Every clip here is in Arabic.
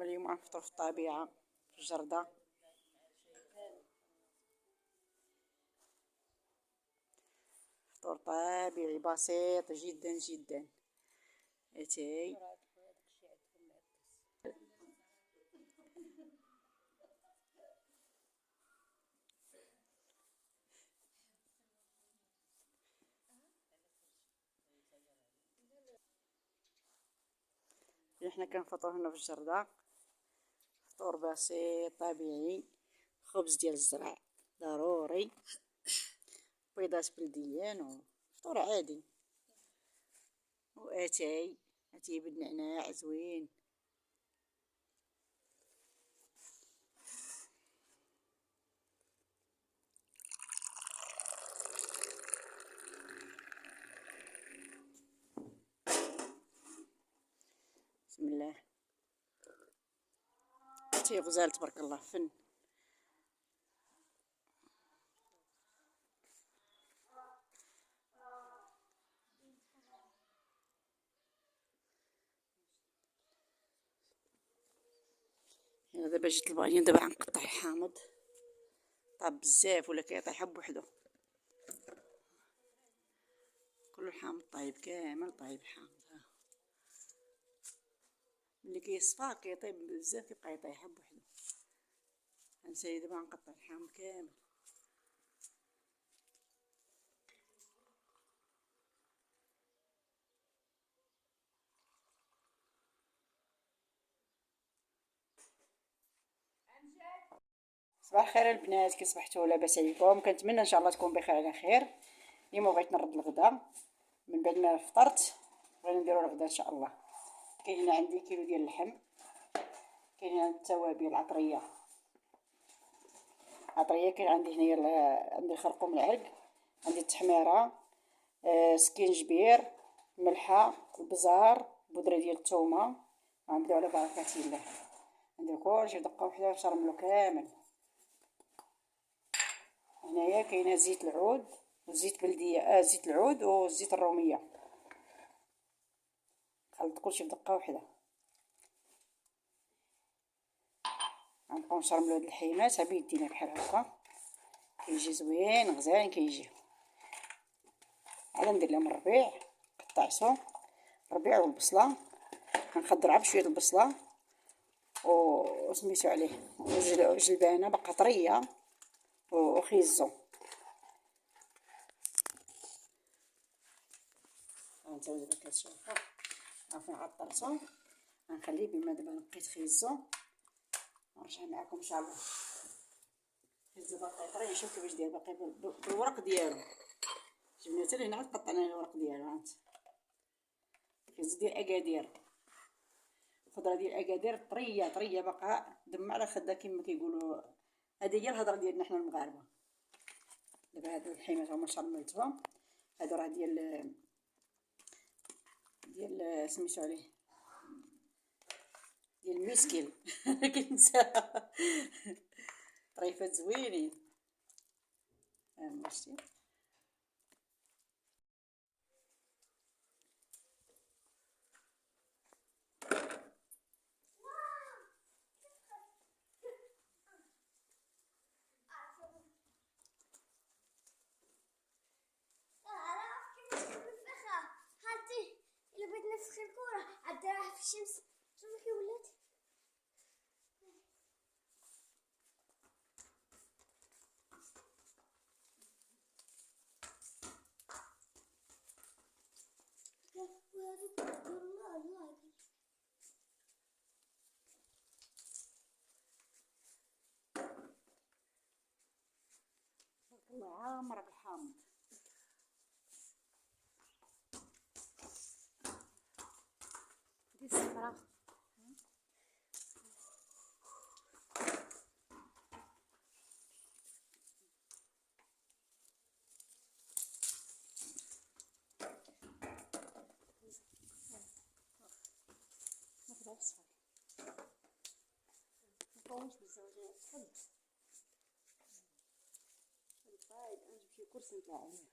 دابا اليوم غنفطرو في الطبيعة في الجردة. فطور طبيعي بسيط جدا جدا. اتاي حنا كنفطرو هنا في الجردة، فطور بسيط طبيعي. خبز ديال الزرع ضروري، بيضات بلديان وفطور عادي، واتاي بالنعناع زوين. بسم الله. اتاي غزال تبارك الله فن. انا دابا جيت البغيين دابا غنقطع الحامض، طاب بزاف ولا كيطيح بوحدو. كل الحامض طايب كامل، طايب الحامض ها. ملي كيصفى كيطيب بزاف كيبقى يطيح بوحدو. هانسايا دابا غنقطع الحامض كامل. صباح الخير البنات، كي صبحتوا لاباس عليكم؟ كنتمنى ان شاء الله تكون بخير على خير. اليوم بغيت نرد الغدا من بعد ما فطرت، بغينا نديرو الغدا ان شاء الله. كاين هنا عندي كيلو ديال اللحم، كاين هنا التوابل العطريه، كاين عندي هنايا عندي الخرقوم العرق، عندي التحميره، سكينجبير، ملحه، البزار، بودره ديال الثومه. غنبداو على بركه الله. ندير كلشي في دقه وحده باش نرملو كامل. هنايا كاينه زيت العود وزيت بلديه، زيت العود وزيت الروميه. خلط كلشي في دقه وحده. غنبقاو نشرملو هاد الحيمات بيدينا بحال هكا، كيجي زوين غزالين كيجي. عاد ندير لهم الربيع، قطعتو الربيع والبصله، غنخضرها بشويه البصله وسميتو عليه وجلبانه باقا طريه وخيزو. هانتوما دابا كتشوفو عافين عطرتو، غنخليه بما دابا نقيت خيزو ونرجع معكم ان شاء الله. خيزو باقي طري، نشوف كيفاش داير باقي بالورق ديالو. جبنا حتى لهنا غتقطع لنا الورق ديالو. هانت خيزو ديال اكادير، الخضره ديال اكادير طريه طريه باقا دم على خده كما كيقولوا. هذه هي الهضره ديالنا حنا المغاربه. دابا هاد الحيمات هما شرملتهم، هادو راه ديال سميتو عليه ديال الميسكيل كنسى. طريفات زوينين. شتي نفخ الكرة عدراها في الشمس. شوفي كي ولات. الله عامرك الحامض. دي الصفرا ناخدها الصفر مكونش بالزوجين. حد طيب نجيب شي كرسي نطلع عليه.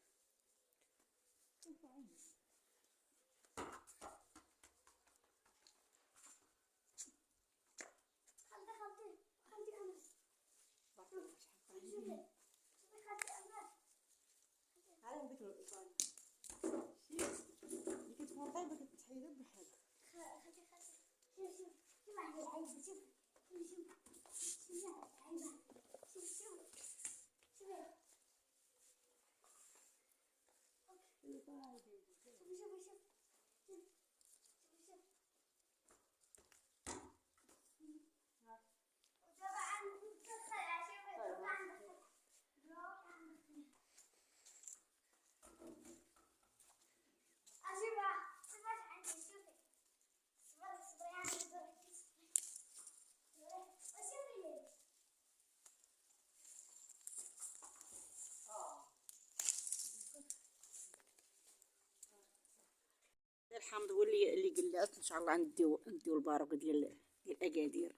الحامض هو اللي قلات ان شاء الله نديو الباروك ديال الاكادير.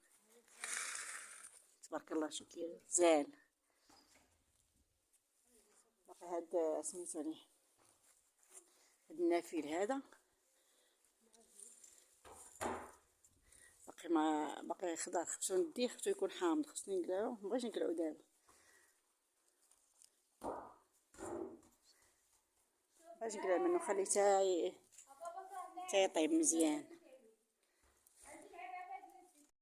تبارك الله شو كي زال. باقي هاد سميتو ليه هاد النافيل هذا باقي ما باقي خضر، خصو نديه، خصو يكون حامض، خصني نقلعو، مبغيتش نقلعو دابا، مبغيتش نقلع منه، خليه تا يطيب مزيان.